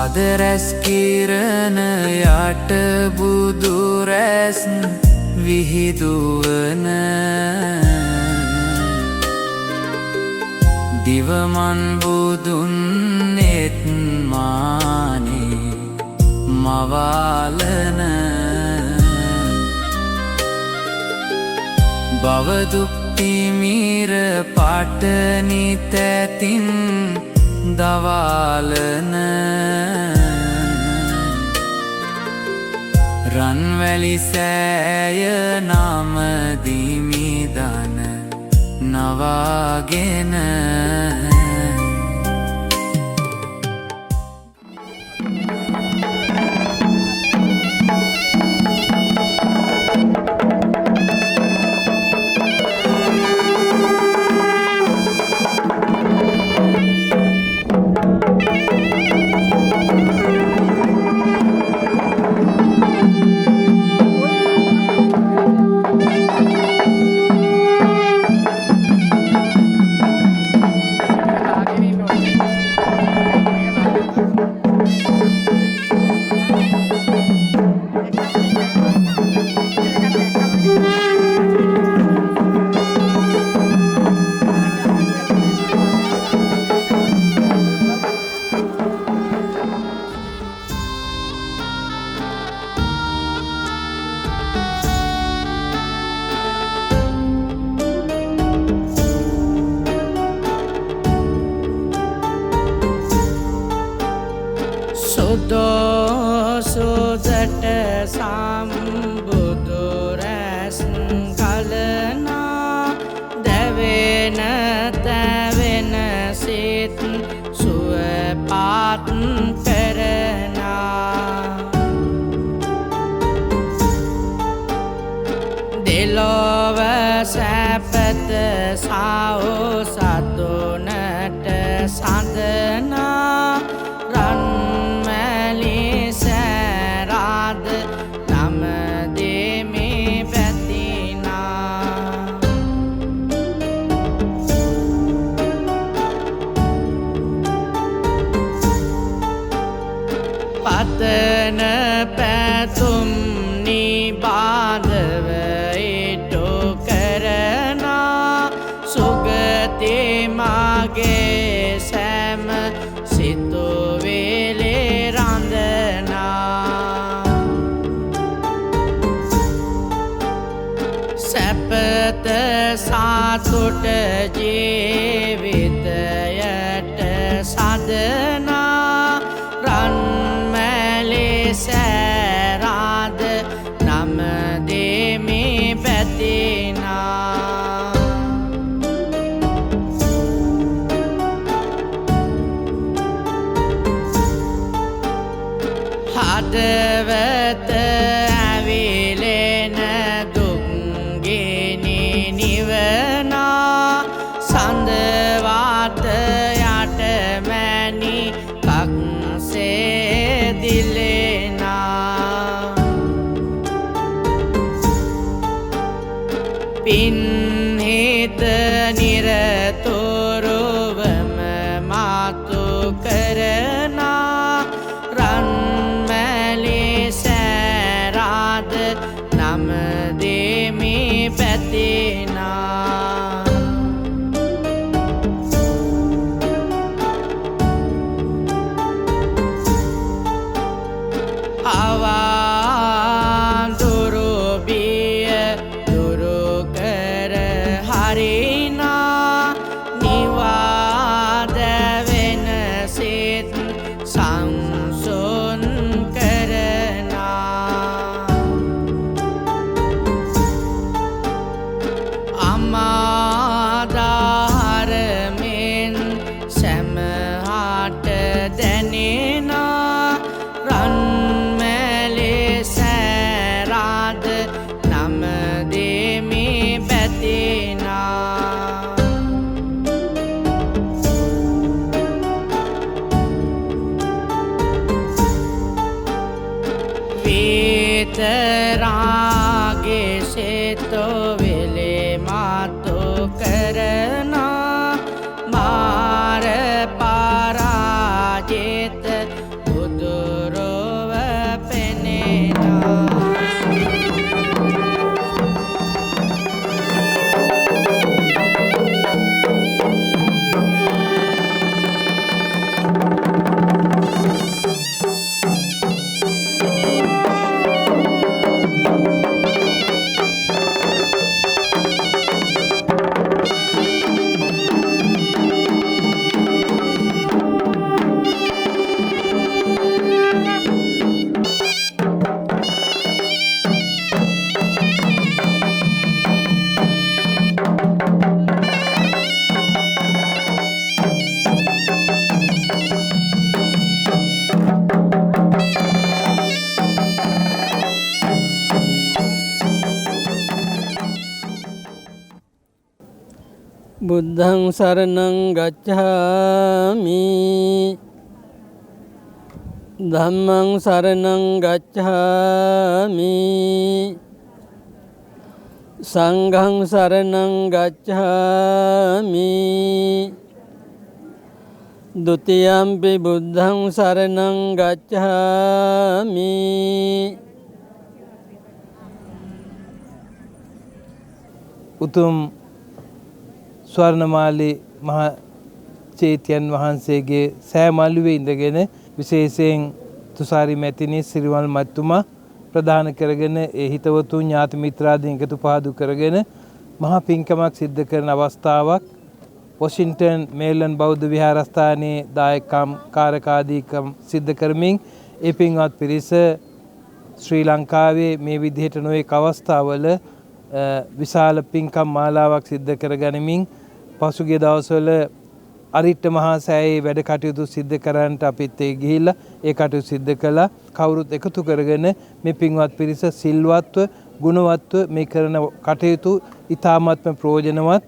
අද රැස් කිරණ යට බුදු රැස් විහිදුවන දිවමන් බුදුන් නෙත් මානේ මවාලන බවදුක් තිමිර පටනි තැතින් දවාලන රන්වැලි සෑය නමදිමිදන නවාගෙන සුදට සම්බුදු රැස් කලනා දැවෙන තැවෙන සිත් සුවපත් කරනා දෙලොව සැපත සාවෝ සතුනට සඳනා පතන පැතුම් නිබාධව ඉටු කරනා සුගති මගේ සැම සිතුවිලි රඳනා සැපත සතුට ජීවිතයට සදනා සෑරාද නමදෙමි පැතිනා හදවත ඇවිලෙන දුක්ගිනි නිවනා සඳවාත යට මැනි කක්සේ දිලෙනා පින්හිත නිරතුරුවම මාතු කරනා රන්මැලි සෑරාද නමදෙමි පැතිනා දුරුබිය දුරු කර හරිනා නිවාද වෙන සිත් සංසුන් කරනා අමාදාහරමෙන් සැමහට දැනෙනා රන්මැලි සෑරාද නමදෙමි පැතිනා විතරාගේ සිතොවිලි මාතු බුද්ධං සරණං ගච්ඡාමි ධම්මං සරණං ගච්ඡාමි සංඝං සරණං ගච්ඡාමි ဒုတိယံ පි බුද්ධං සරණං ගච්ඡාමි උතුම් ස්වර්ණමාලී මහ චෛත්‍යයන් වහන්සේගේ සෑමළුවේ ඉඳගෙන විශේෂයෙන් තුසාරි මැතිණිය සිරිවල් මැතිතුමා ප්‍රදාන කරගෙන ඒ හිතවතුන් ඥාති මිත්‍රාදීන් එකතු පහදු කරගෙන මහා පින්කමක් සිද්ධ කරන අවස්ථාවක් වොෂින්ටන් මේලන් බෞද්ධ විහාරස්ථානයේ දායකම් කාරකාදීකම් සිද්ධ කරමින් ඒ පින්වත් පිරිස ශ්‍රී ලංකාවේ මේ විදිහට නොයෙක් අවස්ථාවල විශාල පින්කම් මාලාවක් සිද්ධ කරගනිමින් පසුගිය දවස්වල අරිට්ට මහා සෑයේ වැඩ කටයුතු සිද්ධ කරන්නට අපිත් ඒ ගිහිල්ලා ඒ කටයුතු සිද්ධ කළා. කවුරුත් එකතු කරගෙන මේ පින්වත් පිරිස සිල්වත්ව ගුණවත්ව මේ කරන කටයුතු ඉතාමත්ම ප්‍රයෝජනවත්.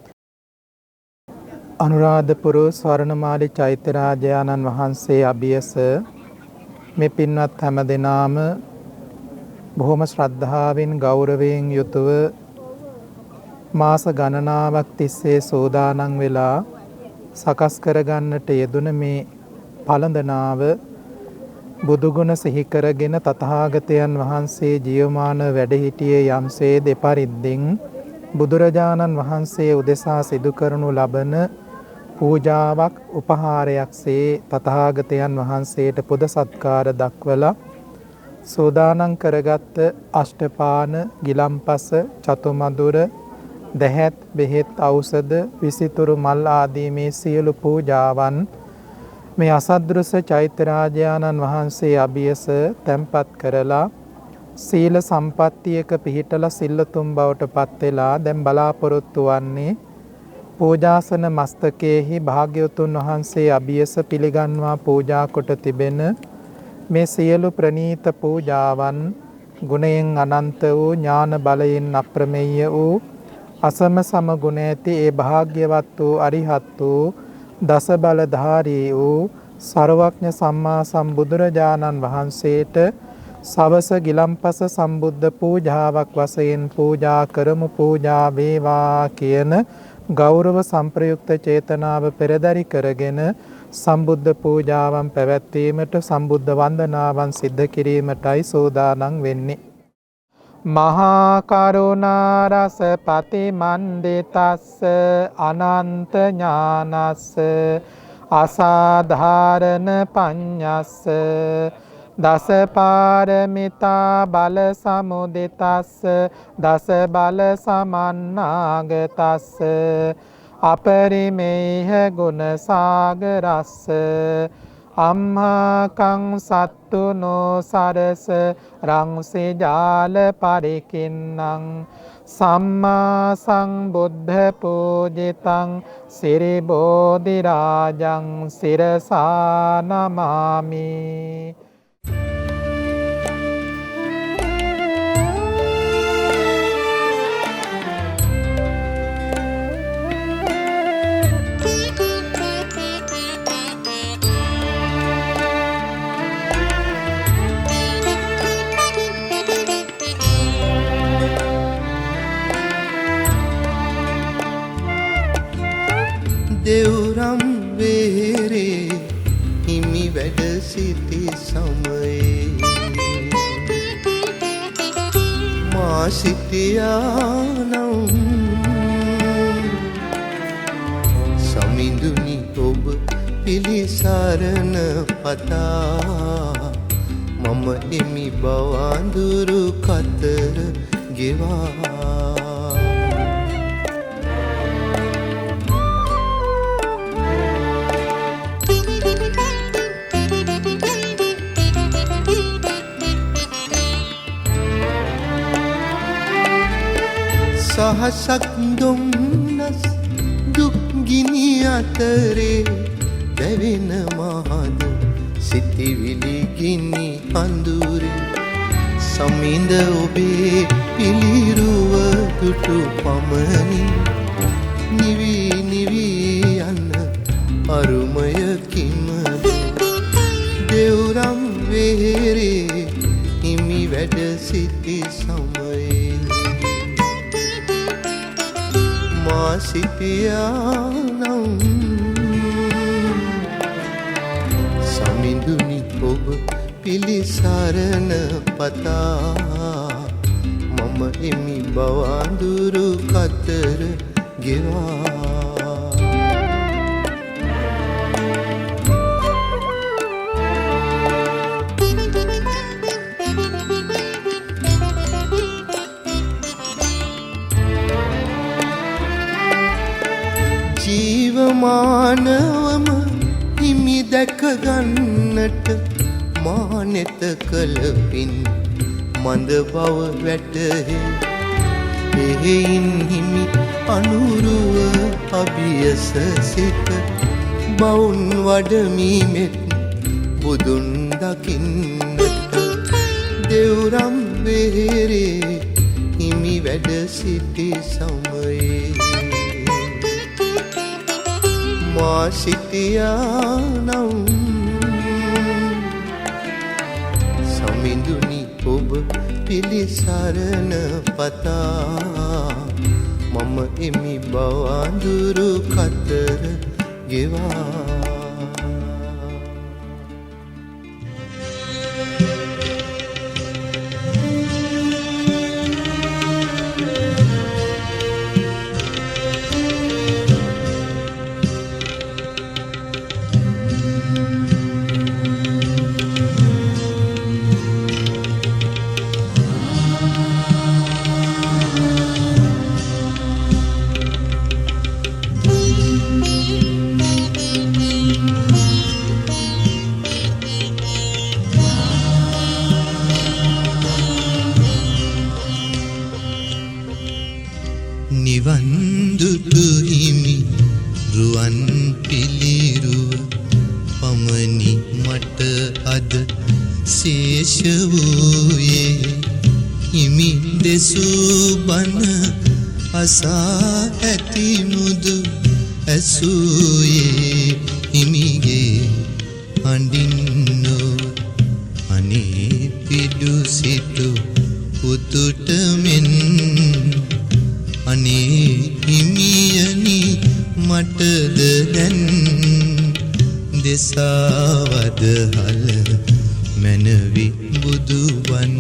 අනුරාධපුර ස්වර්ණමාලී චෛත්‍යරාජානන් වහන්සේ අභියස මේ පින්වත් හැම දෙනාම බොහොම ශ්‍රද්ධාවෙන් ගෞරවයෙන් යුතුව මාස ගණනාවක් තිස්සේ සෝදානම් වෙලා සකස් කරගන්නට යෙදුන මේ පළඳනාව බුදුගුණ සිහි කරගෙන තථාගතයන් වහන්සේ ජීවමාන වැඩ සිටියේ යම්සේ දෙපරිද්දෙන් බුදුරජාණන් වහන්සේ උදෙසා සිදු කරනු ලබන පූජාවක් උපහාරයක්සේ තථාගතයන් වහන්සේට පුද සත්කාර දක්වලා සෝදානම් කරගත් අෂ්ටපාන ගිලම්පස චතුමදුර දැහැත් බෙහෙත් ඖෂධ විසිතුරු මල් ආදී මේ සියලු පූජාවන් මේ අසද්දෘස චෛත්‍යරාජානන් වහන්සේ අභියස තැන්පත් කරලා සීල සම්පත්තියක පිහිටලා සිල්ලතුන් බවට පත් වෙලා දැන් බලාපොරොත්තු වන්නේ පූජාසන මස්තකයේහි භාග්‍යවතුන් වහන්සේ අභියස පිළිගන්වා පූජා කොට තිබෙන මේ සියලු ප්‍රණීත පූජාවන් ගුණයෙන් අනන්ත වූ ඥාන බලයෙන් අප්‍රමේය වූ අසම සම ගුණ ඇති ඒ භාග්‍යවත් වූ අරිහත් වූ දස බලධාරී වූ සර්වඥ සම්මා සම්බුදුරජාණන් වහන්සේට සවස ගිලම්පස සම්බුද්ධ පූජාවක් වශයෙන් පූජා කරමු පූජා වේවා කියන ගෞරව සම්ප්‍රයුක්ත චේතනාව පෙරදරි කරගෙන සම්බුද්ධ පූජාවන් පැවැත්වීමට සම්බුද්ධ වන්දනාවන් සිද්ධ කිරීමටයි සෝදානම් වෙන්නේ. මහා කරුණා රස පතිමන්දිතස්ස අනන්ත ඥානස්ස අසාධාරණ පඤ්ඤස්ස දස පාරමිතා බල සමුදිතස්ස දස බල සමන්නාගතස්ස අපරිමේහ ගුණ සාගරස්ස අම්හාකං සත්තුනෝ සරස රංසි ජාල පරිකින්නං සම්මා සම්බුද්ධ පූජිතං සිරි බෝධි රාජං සිරසා නමාමි. දෙව්රම් වේරේ හිමි වැඩ සිටි සමයේ මා සිටියානම් සමිඳුනි ඔබ පිළිසරණ පතා මම එමි බවඳුරු කතර ගෙවා සහසක් දුම්නස් දුක් ගිනි අතරේ දැවෙන මහද සිතිවිලි ගිනි අඳුරේ සමිඳ ඔබේ පිළිරුව දුටු පමණි නිවි නිවි මා සිටියානම් සමිඳුනි ඔබ පිළිසරණ පතා මම එමි බවඳුරු කතර ගෙවා ජීවමානවම හිමි දැක ගන්නට මා නෙත කළ පින් මන්ද බව වැටහේ එහෙයින් හිමි අනුරුව අභියස සිට බවුන් වඩමීමෙත් බුදුන් දකින්නට දෙව්රම් වෙහෙරේ හිමි වැඩ සිටි සමයේ මා සිටියානම් සමිඳුනි ඔබ පිළිසරණ පතා මම එමි බවඳුරු කතර ගෙවා නිවන් දුටු හිමි රුවන් පිළිරුව පමණි මට අද ශේෂ වූයේ හිමි දෙසූ බණ අසා ඇති මුදු ඇසූයේ හිමිගේ අඬින්නෝ අනේ පිඩු සිටු පුතුට මෙන් අනේ හිමියනි මටද දැන් දෙසවදහල මැනවි බුදුවන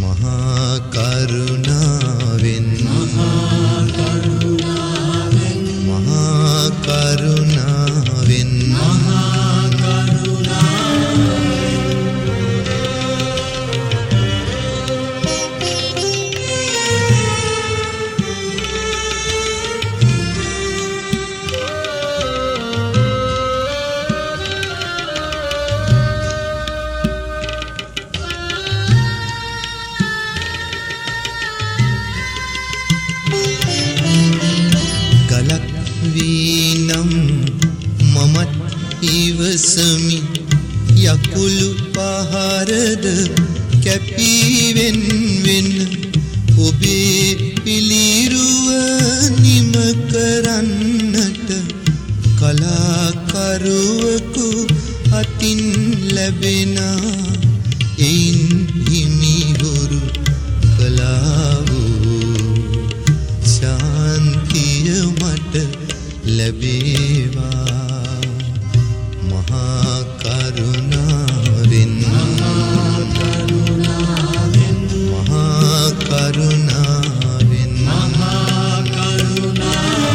මහා කරුණාවෙන් මහා කරුණාවෙන් මහා කරුණාවෙන් මහා කරුණාවෙන් වීනම් මමත් ඉවසමි යකුළු පහරද කැපීවෙන් වෙන ඔබේ පිළිරුව නිම කරන්නට කලාකරුවකු අතින් ලැබෙනා එයින් හිමිහුරු කලා වූ ශාන්තිය මට ලැබේවා මහා කරුණාවෙන් මහා කරුණාවෙන් මහා කරුණාවෙන් මහා කරුණාවෙන්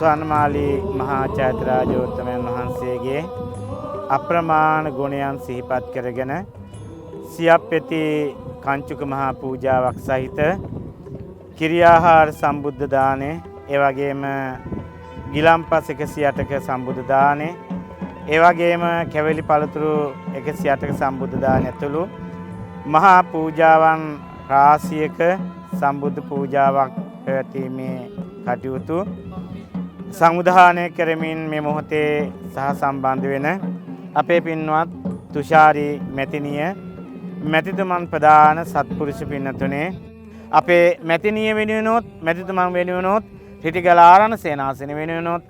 ස්වර්ණමාලී මහා චෛත්‍යරාජෝත්තමයන් වහන්සේගේ අප්‍රමාණ ගුණයන් සිහිපත් කරගෙන සියප්පෙති කංචුක මහා පූජාවක් සහිත කිරියාහාර සම්බුද්ධ දානය, ඒ වගේම ගිලම්පස් 108ක සම්බුද්ධ දානය, ඒ වගේම කැවලි පළතුරු 108ක සම්බුද්ධ දානය ඇතුළු මහා පූජාවන් රාශියක සම්බුද්ධ පූජාවක් පැවැත්වීමේ කටයුතු සංවිධානය කරමින් මේ මොහොතේ සහ සම්බන්ධ වෙන අපේ පින්වත් තුෂාරි මැතිණිය, මැතිතුමන් ප්‍රධාන සත්පුරුෂ පින්නතුනේ, අපේ මැතිණිය වෙනුවෙනොත්, මැතිතුමන් වෙනුවෙනොත්, හිටිගල ආරණ සේනාසන වෙනුවෙනොත්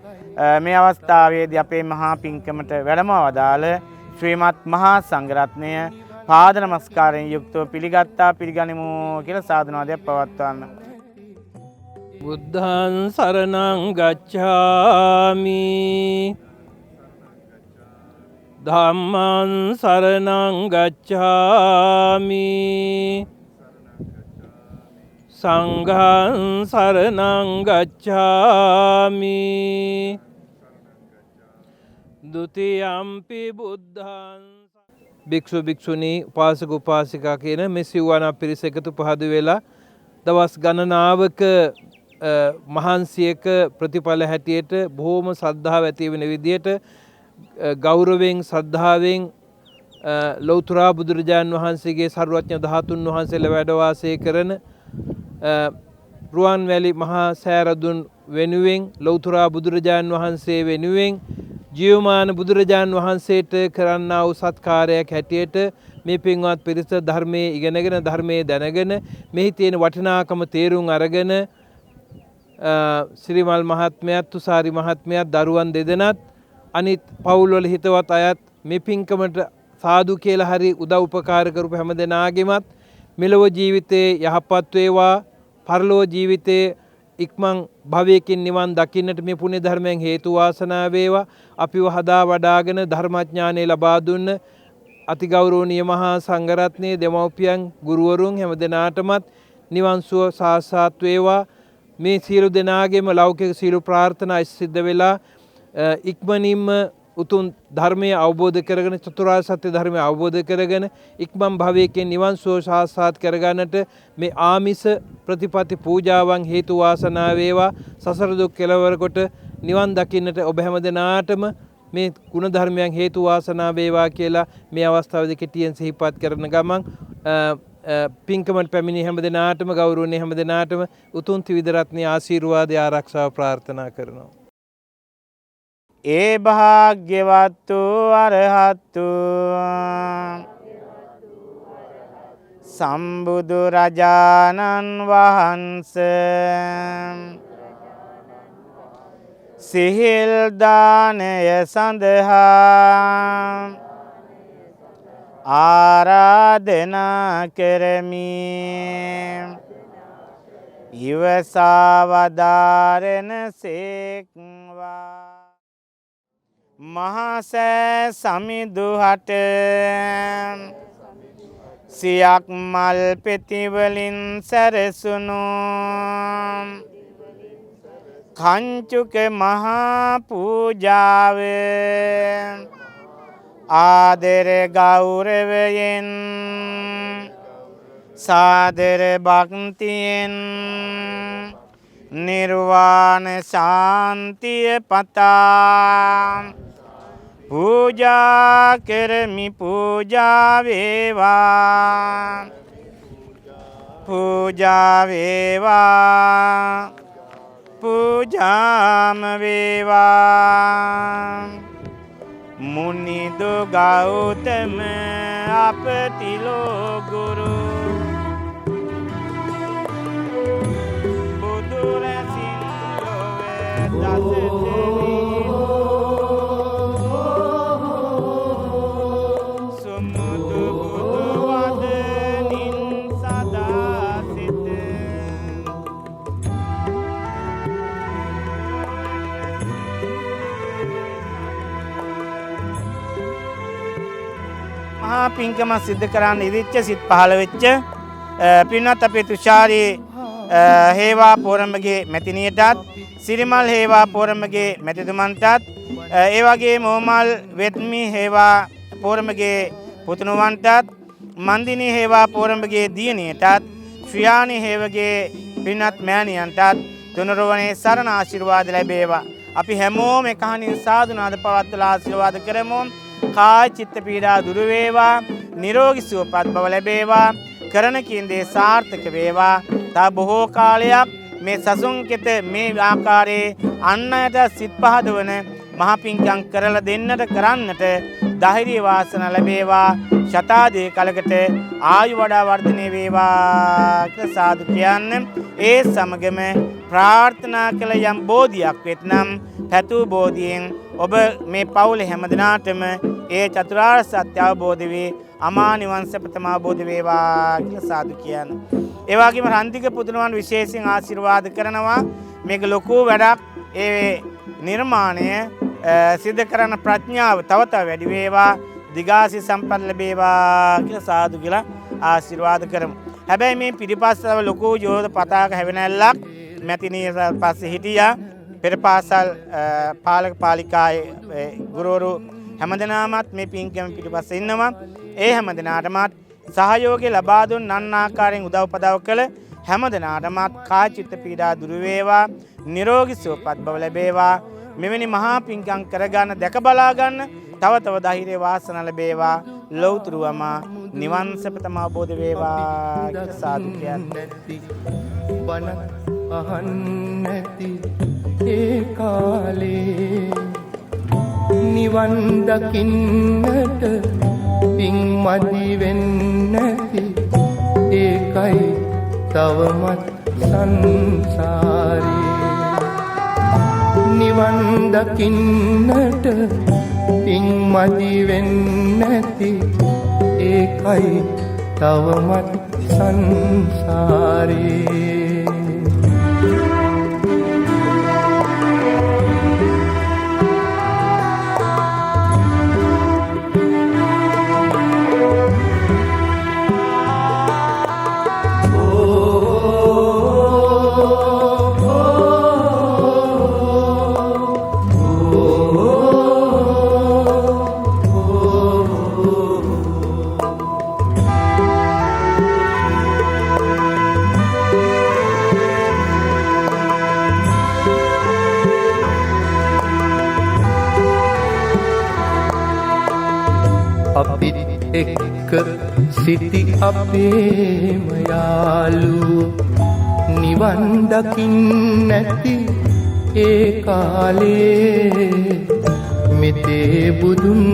මේ අවස්ථාවේදී අපේ මහා පින්කමට වැඩම වදාළ ශ්‍රීමත් මහා සංඝරත්නය පාද නමස්කාරයෙන් යුක්තව පිළිගත්තා, පිළිගනිමු කියලා සාදුනාදයක් පවත්වන්න. බුද්ධං සරණං ගච්ඡාමි ධම්මං සරණං ගච්ඡාමි සංඝං සරණං ගච්ඡාමි ဒ ුතියම්පි බුද්ධං. භික්ෂු භික්ෂුණී උපාසක උපාසිකා කියන මේ සිව්වන පිරිස එකතු පහදු වෙලා දවස් ගණනාවක මහන්සියක ප්‍රතිඵල හැටියට බොහොම ශ්‍රද්ධාව ඇති වෙන විදියට ගෞරවයෙන් ශ්‍රද්ධාවෙන් ලෞතර බුදුරජාණන් වහන්සේගේ සර්වඥ ධාතුන් වහන්සේලා වැඩ වාසය කරන රුවන්වැලි මහා සෑරදුන් වෙනුවෙන් ලෞතර බුදුරජාණන් වහන්සේ වෙනුවෙන් ජීවමාන බුදුරජාණන් වහන්සේට කරන්නා වූ සත්කාරයක් හැටියට මේ පින්වත් පිරිස ධර්මයේ ඉගෙනගෙන ධර්මයේ දැනගෙන මෙහි තියෙන වටිනාකම තේරුම් අරගෙන ශ්‍රීමල් මහත්මයාත් තුසාරි මහත්මයාත් දරුවන් දෙදෙනාත් අනිත් පවුල්වල හිතවත් අයත් මේ පින්කමට සාදු කියලා හරි උදව් උපකාර කරපු හැම දෙනාගේමත් මෙලොව ජීවිතේ යහපත් වේවා, පරලොව ජීවිතේ ඉක්මන් භවයකින් නිවන් දකින්නට මේ පුණ්‍ය ධර්මයන් හේතු වාසනා වේවා. අපිව හදා වඩාගෙන ධර්මඥානය ලබා දුන්න අතිගෞරවනීය මහා සංඝරත්නයේ දෙමව්පියන්, ගුරුවරුන් හැම දෙනාටමත් නිවන් සුව සාක්ෂාත් වේවා. මේ සියලු දෙනාගේම ලෞකික සියලු ප්‍රාර්ථනා සිද්ධ වෙලා ඉක්මනින්ම උතුම් ධර්මය අවබෝධ කරගෙන, චතුරාර්ය සත්‍ය ධර්මය අවබෝධ කරගෙන ඉක්මන් භවයකින් නිවන් සුව සාක්ෂාත් කරගන්නට මේ ආමිස ප්‍රතිපatti පූජාවන් හේතු වාසනා වේවා. සසර දුක් කෙලවර කොට නිවන් දකින්නට ඔබ හැම දෙනාටම මේ ගුණ ධර්මයන් හේතු වාසනා වේවා කියලා මේ අවස්ථාවේදී කෙටියෙන් සිහිපත් කරන ගමන් පින්කමට පැමිණි හැම දෙනාටම, ගෞරවනීය හැම දෙනාටම උතුම් ත්‍රිවිධ රත්නයේ ආශිර්වාදය ආරක්ෂාව ප්‍රාර්ථනා කරනවා. ඒ භාග්‍යවත්තු අරහත්තු සම්බුදු රජාණන් වහන්සේ සිහිල් දානය සඳහා ආරාධනා කරමි. ඉවසා වදාරන සේක්වා. මහසෑ සමිඳුහට සියක් මල් පෙතිවලින් සැරසුණු කංචුක මහා පූජාව ආදර ගෞරවයෙන් සාදර භක්තියෙන් නිර්වාණ ශාන්තිය පතා පූජා කරමි. පූජා වේවා, පූජා වේවා, පූජාම වේවා. මුනිදු ගෞතම අපතිලෝ ගුරු පින්කම සිද්ධ කරන්න ඉදිච්ච සිත් පහළ වෙච්ච පින්වත් අපේ තුෂාරි හේවා පෝරමගේ මැතිනියටත් සිරිමල් හේවා පෝරමගේ මැතිතුමන්ටත් ඒ වගේ මොහමල් වෙත්මි හේවා පෝරමගේ පුතුණුවන්ටත් මන්දිනී හේවා පෝරමගේ දියණියටත් ශ්‍රියානි හේවගේ පින්වත් මෑණියන්ටත් තුනුරුවනේ සරණ ආශිර්වාද ලැබේවා. අපි හැමෝම එකහනින් සාදුනාද පවත්වලා ආශිර්වාද කරමු. කාය චිත්ත පීඩා දුරු වේවා, නිරෝගී සුවපත් බව ලැබේවා, කරන කින්දේ සාර්ථක වේවා. තා බොහෝ කාලයක් මේ සසුන් කෙත මේ ආකාරයේ අන් අයට සිත් පහදවන මහ පිංකම් කරලා දෙන්නට කරන්නට ධෛර්ය වාසනා ලැබේවා. शतादे कलकटे आयु वडा वर्धने वेवा साधु කියන්නේ ඒ සමගම ප්‍රාර්ථනා කළ යම් බෝධියක් වෙත්නම් පැතු බෝධියෙන් ඔබ මේ පවුලේ හැමදිනාටම ඒ චතුරාර්ය සත්‍ය අවබෝධ වේ අමා නිවන් සපතම අවබෝධ වේවා කියලා සාදු කියන්නේ. ඒ වගේම රන්තික පුදුනවන් විශේෂයෙන් ආශිර්වාද කරනවා. මේක ලොකු වැඩක්. ඒ නිර්මාණය සිද්ධ කරන ප්‍රඥාව තව තව වැඩි වේවා. දිගාසි සම්පන්න ලැබේවා කියලා සාදු කියලා ආශිර්වාද කරමු. හැබැයි මේ පිටිපස්සව ලොකු යෝධ පතාක හැවෙනැල්ලක් මැතිනිය පස්සේ හිටියා. පෙර පාසල් පාලක පාලිකාවේ ගුරුවරු හැමදෙනාමත් මේ පින්කම පිටිපස්සේ ඉන්නවා. ඒ හැමදෙනාටමත් සහයෝගය ලබා දුන් නන්නාකාරයෙන් උදව් පදව් කළ හැමදෙනාටමත් කාය චිත්ත පීඩා දුරු වේවා, නිරෝගී සුවපත් බව ලැබේවා. මෙවැනි මහා පින්කම් කරගන්න දැක බලා ගන්න තව තව ධෛර්ය වාසනා ලැබේවා. ලෞතුරුවම නිවන් සපතම අවබෝධ වේවා කියලා සාදු කියන්නේ. බණ අහන්නැති ඒ කාලේ නිවන් දකින්නට පින් මදි වෙන්නැති ඒකයි තවමත් සංසාරේ නිවන් දකින්නට පින් මදි වෙන්නැති ඒකයි තවමත් සංසාරේ අපිත් එක්ක සිටි අපේම යාළු නිවන් දකින්නැති ඒ කාලේ මෙතේ බුදුන්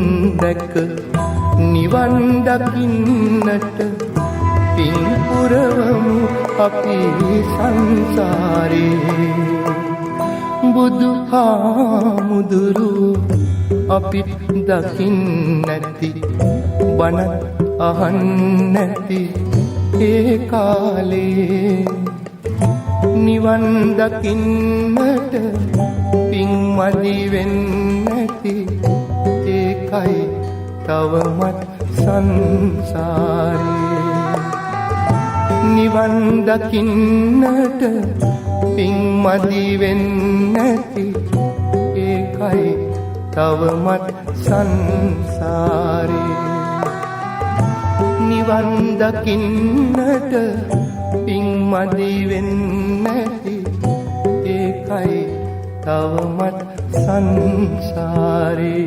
දැක නිවන් දකින්නට පින් පුරවමු අපි සංසාරේ බුදුහාමුදුරු අපිත් දකින්නැති බණ අහන්නැති ඒ කාලේ නිවන් දකින්නට පින් මදි වෙන්නැති ඒකයි තවමත් සංසාරේ නිවන් දකින්නට පින් මදි වෙන්නැති ඒකයි තවමත් සංසාරේ නිවන් දකින්නට පින් මදි වෙන්නැති ඒකයි තවමත් සංසාරේ